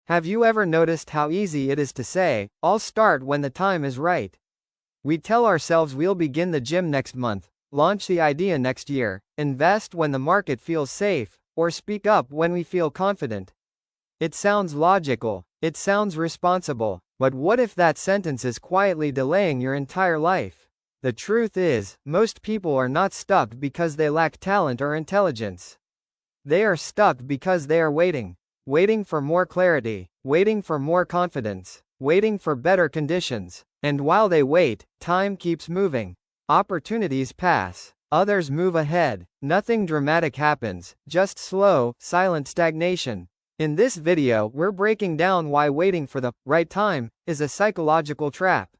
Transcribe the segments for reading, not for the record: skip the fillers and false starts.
Have you ever noticed how easy it is to say, "I'll start when the time is right"? We tell ourselves we'll begin the gym next month, launch the idea next year, invest when the market feels safe, or speak up when we feel confident. It sounds logical, it sounds responsible, but what if that sentence is quietly delaying your entire life? The truth is, most people are not stuck because they lack talent or intelligence. They are stuck because they are waiting. Waiting for more clarity, waiting for more confidence, waiting for better conditions. And while they wait, time keeps moving. Opportunities pass. Others move ahead. Nothing dramatic happens, just slow, silent stagnation. In this video, we're breaking down why waiting for the right time is a psychological trap.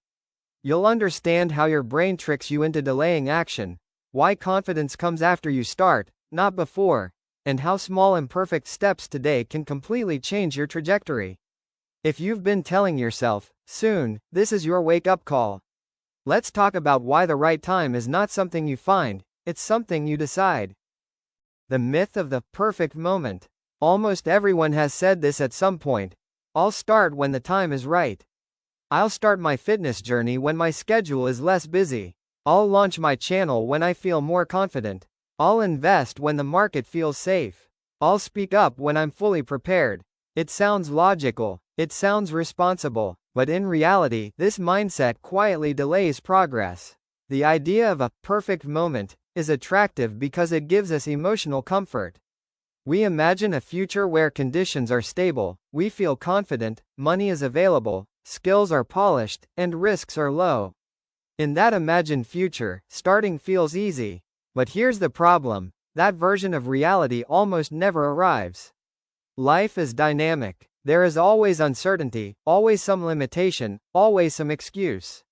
You'll understand how your brain tricks you into delaying action, why confidence comes after you start, not before, and how small imperfect steps today can completely change your trajectory. If you've been telling yourself, "Soon," this is your wake-up call. Let's talk about why the right time is not something you find, it's something you decide. The myth of the perfect moment. Almost everyone has said this at some point. "I'll start when the time is right. I'll start my fitness journey when my schedule is less busy. I'll launch my channel when I feel more confident. I'll invest when the market feels safe. I'll speak up when I'm fully prepared." It sounds logical, it sounds responsible, but in reality, this mindset quietly delays progress. The idea of a perfect moment is attractive because it gives us emotional comfort. We imagine a future where conditions are stable, we feel confident, money is available, skills are polished, and risks are low. In that imagined future, starting feels easy. But here's the problem, that version of reality almost never arrives. Life is dynamic. There is always uncertainty, always some limitation, always some excuse.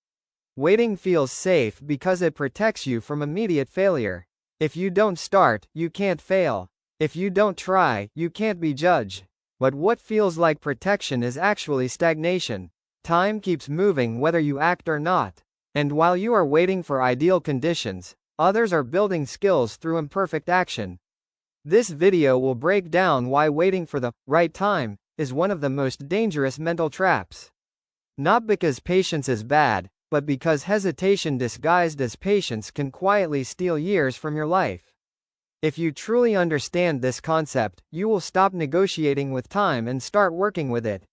Waiting feels safe because it protects you from immediate failure. If you don't start, you can't fail. If you don't try, you can't be judged. But what feels like protection is actually stagnation. Time keeps moving whether you act or not. And while you are waiting for ideal conditions, others are building skills through imperfect action. This video will break down why waiting for the right time is one of the most dangerous mental traps. Not because patience is bad, but because hesitation disguised as patience can quietly steal years from your life. If you truly understand this concept, you will stop negotiating with time and start working with it.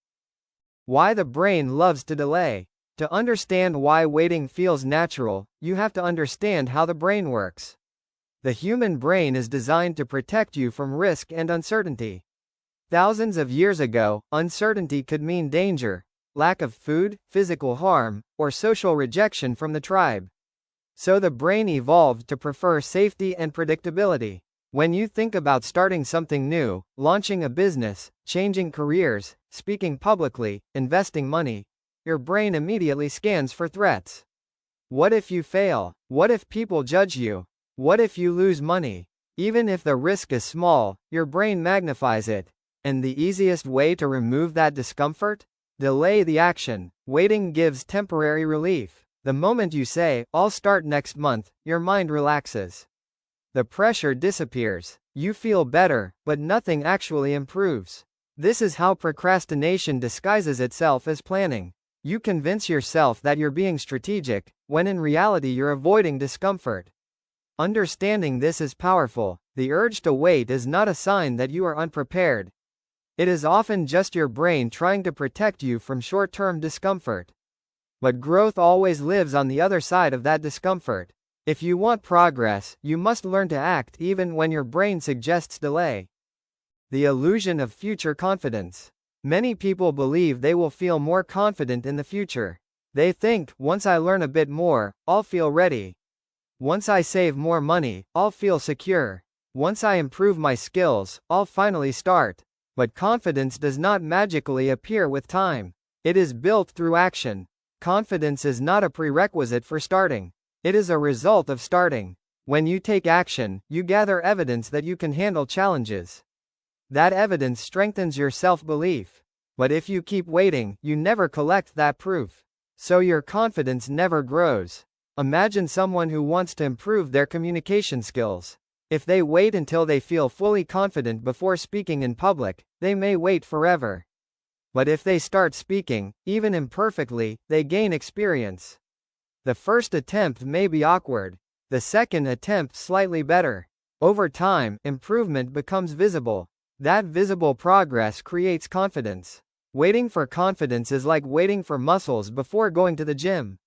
Why the brain loves to delay. To understand why waiting feels natural, you have to understand how the brain works. The human brain is designed to protect you from risk and uncertainty. Thousands of years ago, uncertainty could mean danger, lack of food, physical harm, or social rejection from the tribe. So the brain evolved to prefer safety and predictability. When you think about starting something new, launching a business, changing careers, speaking publicly, investing money, your brain immediately scans for threats. What if you fail? What if people judge you? What if you lose money? Even if the risk is small, your brain magnifies it. And the easiest way to remove that discomfort? Delay the action. Waiting gives temporary relief. The moment you say, "I'll start next month," your mind relaxes. The pressure disappears. You feel better, but nothing actually improves. This is how procrastination disguises itself as planning. You convince yourself that you're being strategic, when in reality you're avoiding discomfort. Understanding this is powerful. The urge to wait is not a sign that you are unprepared. It is often just your brain trying to protect you from short-term discomfort. But growth always lives on the other side of that discomfort. If you want progress, you must learn to act even when your brain suggests delay. The illusion of future confidence. Many people believe they will feel more confident in the future. They think, "Once I learn a bit more, I'll feel ready. Once I save more money, I'll feel secure. Once I improve my skills, I'll finally start." But confidence does not magically appear with time. It is built through action. Confidence is not a prerequisite for starting. It is a result of starting. When you take action, you gather evidence that you can handle challenges. That evidence strengthens your self-belief. But if you keep waiting, you never collect that proof. So your confidence never grows. Imagine someone who wants to improve their communication skills. If they wait until they feel fully confident before speaking in public, they may wait forever. But if they start speaking, even imperfectly, they gain experience. The first attempt may be awkward. The second attempt slightly better. Over time, improvement becomes visible. That visible progress creates confidence. Waiting for confidence is like waiting for muscles before going to the gym.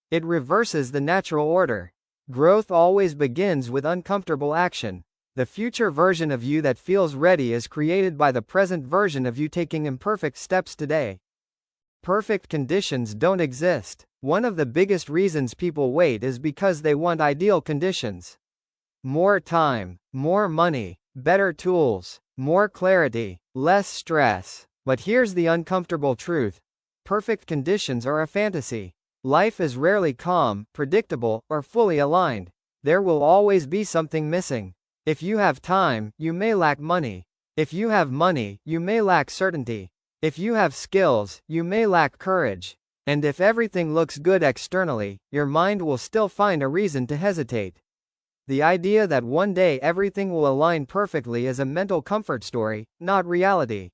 It reverses the natural order. Growth always begins with uncomfortable action. The future version of you that feels ready is created by the present version of you taking imperfect steps today. Perfect conditions don't exist. One of the biggest reasons people wait is because they want ideal conditions. More time, more money, better tools, more clarity, less stress. But here's the uncomfortable truth. Perfect conditions are a fantasy. Life is rarely calm, predictable, or fully aligned. There will always be something missing. If you have time, you may lack money. If you have money, you may lack certainty. If you have skills, you may lack courage. And if everything looks good externally, your mind will still find a reason to hesitate. The idea that one day everything will align perfectly is a mental comfort story, not reality.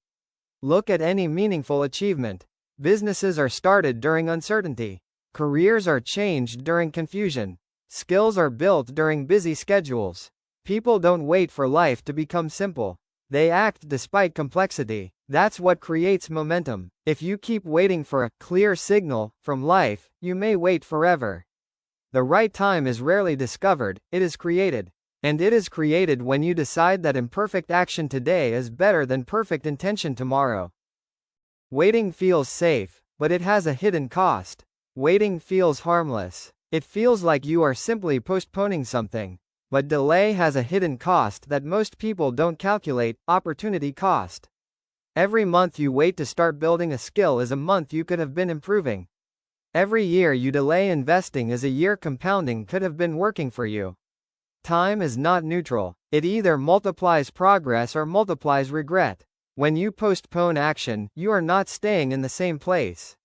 Look at any meaningful achievement. Businesses are started during uncertainty. Careers are changed during confusion. Skills are built during busy schedules. People don't wait for life to become simple. They act despite complexity. That's what creates momentum. If you keep waiting for a clear signal from life, you may wait forever. The right time is rarely discovered, it is created. And it is created when you decide that imperfect action today is better than perfect intention tomorrow. Waiting feels safe, but it has a hidden cost. Waiting feels harmless. It feels like you are simply postponing something. But delay has a hidden cost that most people don't calculate: opportunity cost. Every month you wait to start building a skill is a month you could have been improving. Every year you delay investing is a year compounding could have been working for you. Time is not neutral. It either multiplies progress or multiplies regret. When you postpone action, you are not staying in the same place.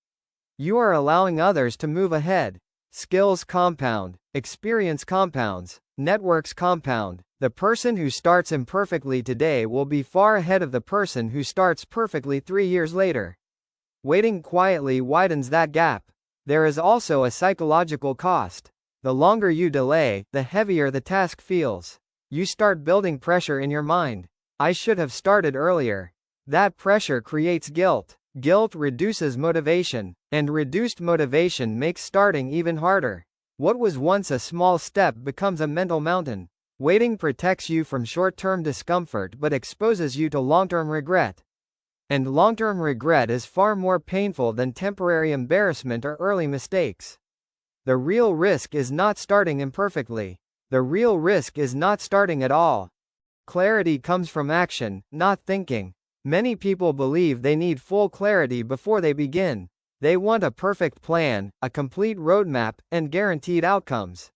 You are allowing others to move ahead. Skills compound, experience compounds, networks compound. The person who starts imperfectly today will be far ahead of the person who starts perfectly 3 years later. Waiting quietly widens that gap. There is also a psychological cost. The longer you delay, the heavier the task feels. You start building pressure in your mind. I should have started earlier. That pressure creates guilt. Guilt reduces motivation, and reduced motivation makes starting even harder. What was once a small step becomes a mental mountain. Waiting protects you from short-term discomfort but exposes you to long-term regret. And long-term regret is far more painful than temporary embarrassment or early mistakes. The real risk is not starting imperfectly. The real risk is not starting at all. Clarity comes from action, not thinking. Many people believe they need full clarity before they begin. They want a perfect plan, a complete roadmap, and guaranteed outcomes.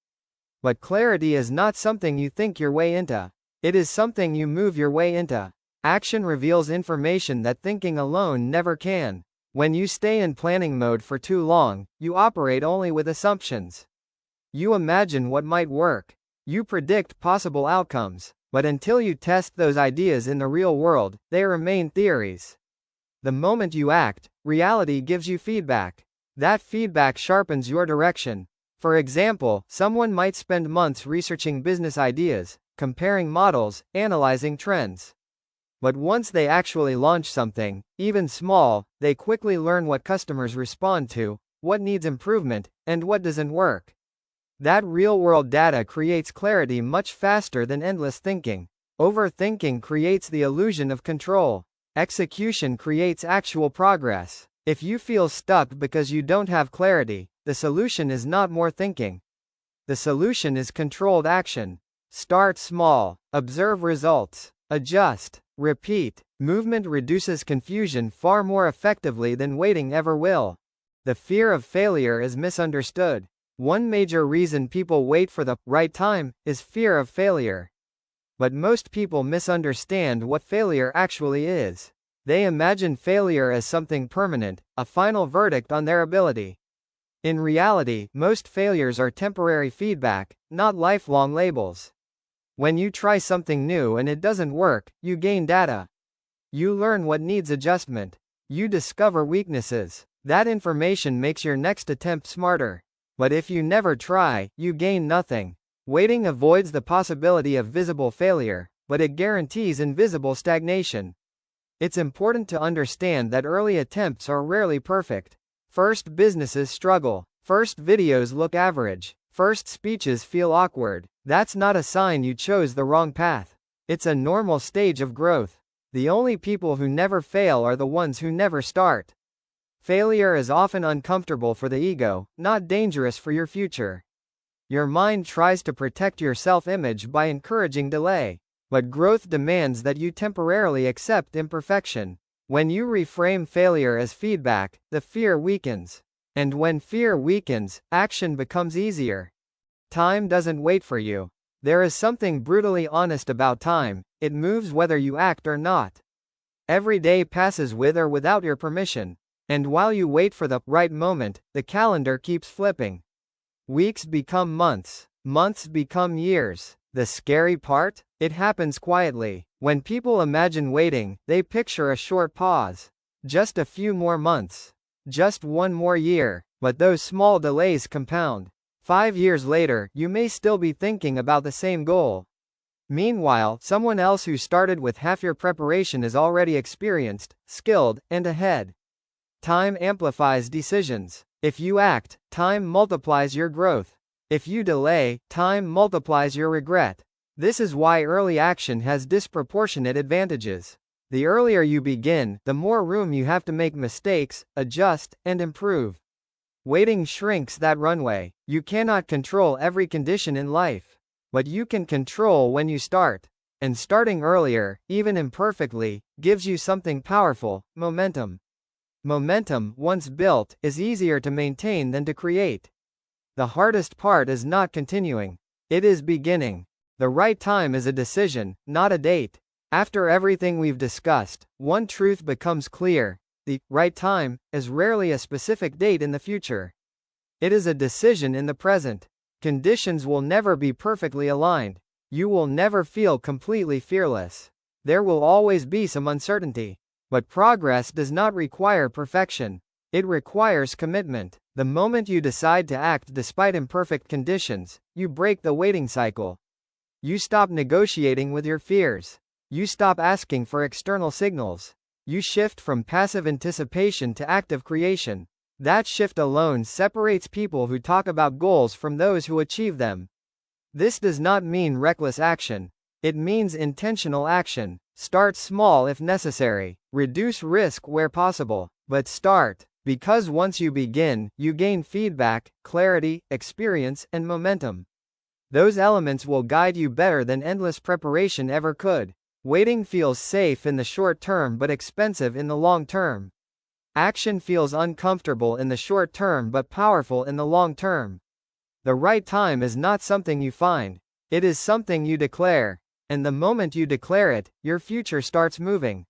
But clarity is not something you think your way into. It is something you move your way into. Action reveals information that thinking alone never can. When you stay in planning mode for too long, you operate only with assumptions. You imagine what might work. You predict possible outcomes. But until you test those ideas in the real world, they remain theories. The moment you act, reality gives you feedback. That feedback sharpens your direction. For example, someone might spend months researching business ideas, comparing models, analyzing trends. But once they actually launch something, even small, they quickly learn what customers respond to, what needs improvement, and what doesn't work. That real-world data creates clarity much faster than endless thinking. Overthinking creates the illusion of control. Execution creates actual progress. If you feel stuck because you don't have clarity, the solution is not more thinking. The solution is controlled action. Start small. Observe results. Adjust. Repeat. Movement reduces confusion far more effectively than waiting ever will. The fear of failure is misunderstood. One major reason people wait for the right time is fear of failure. But most people misunderstand what failure actually is. They imagine failure as something permanent, a final verdict on their ability. In reality, most failures are temporary feedback, not lifelong labels. When you try something new and it doesn't work, you gain data. You learn what needs adjustment. You discover weaknesses. That information makes your next attempt smarter. But if you never try, you gain nothing. Waiting avoids the possibility of visible failure, but it guarantees invisible stagnation. It's important to understand that early attempts are rarely perfect. First businesses struggle. First videos look average. First speeches feel awkward. That's not a sign you chose the wrong path. It's a normal stage of growth. The only people who never fail are the ones who never start. Failure is often uncomfortable for the ego, not dangerous for your future. Your mind tries to protect your self-image by encouraging delay. But growth demands that you temporarily accept imperfection. When you reframe failure as feedback, the fear weakens. And when fear weakens, action becomes easier. Time doesn't wait for you. There is something brutally honest about time. It moves whether you act or not. Every day passes with or without your permission. And while you wait for the right moment, the calendar keeps flipping. Weeks become months. Months become years. The scary part? It happens quietly. When people imagine waiting, they picture a short pause. Just a few more months. Just one more year. But those small delays compound. 5 years later, you may still be thinking about the same goal. Meanwhile, someone else who started with half your preparation is already experienced, skilled, and ahead. Time amplifies decisions. If you act, time multiplies your growth. If you delay, time multiplies your regret. This is why early action has disproportionate advantages. The earlier you begin, the more room you have to make mistakes, adjust, and improve. Waiting shrinks that runway. You cannot control every condition in life. But you can control when you start. And starting earlier, even imperfectly, gives you something powerful: momentum. Momentum, once built, is easier to maintain than to create. The hardest part is not continuing. It is beginning. The right time is a decision, not a date. After everything we've discussed, one truth becomes clear: the right time is rarely a specific date in the future. It is a decision in the present. Conditions will never be perfectly aligned. You will never feel completely fearless. There will always be some uncertainty. But progress does not require perfection. It requires commitment. The moment you decide to act despite imperfect conditions, you break the waiting cycle. You stop negotiating with your fears. You stop asking for external signals. You shift from passive anticipation to active creation. That shift alone separates people who talk about goals from those who achieve them. This does not mean reckless action. It means intentional action. Start small if necessary. Reduce risk where possible. But start. Because once you begin, you gain feedback, clarity, experience, and momentum. Those elements will guide you better than endless preparation ever could. Waiting feels safe in the short term but expensive in the long term. Action feels uncomfortable in the short term but powerful in the long term. The right time is not something you find. It is something you declare. And the moment you declare it, your future starts moving.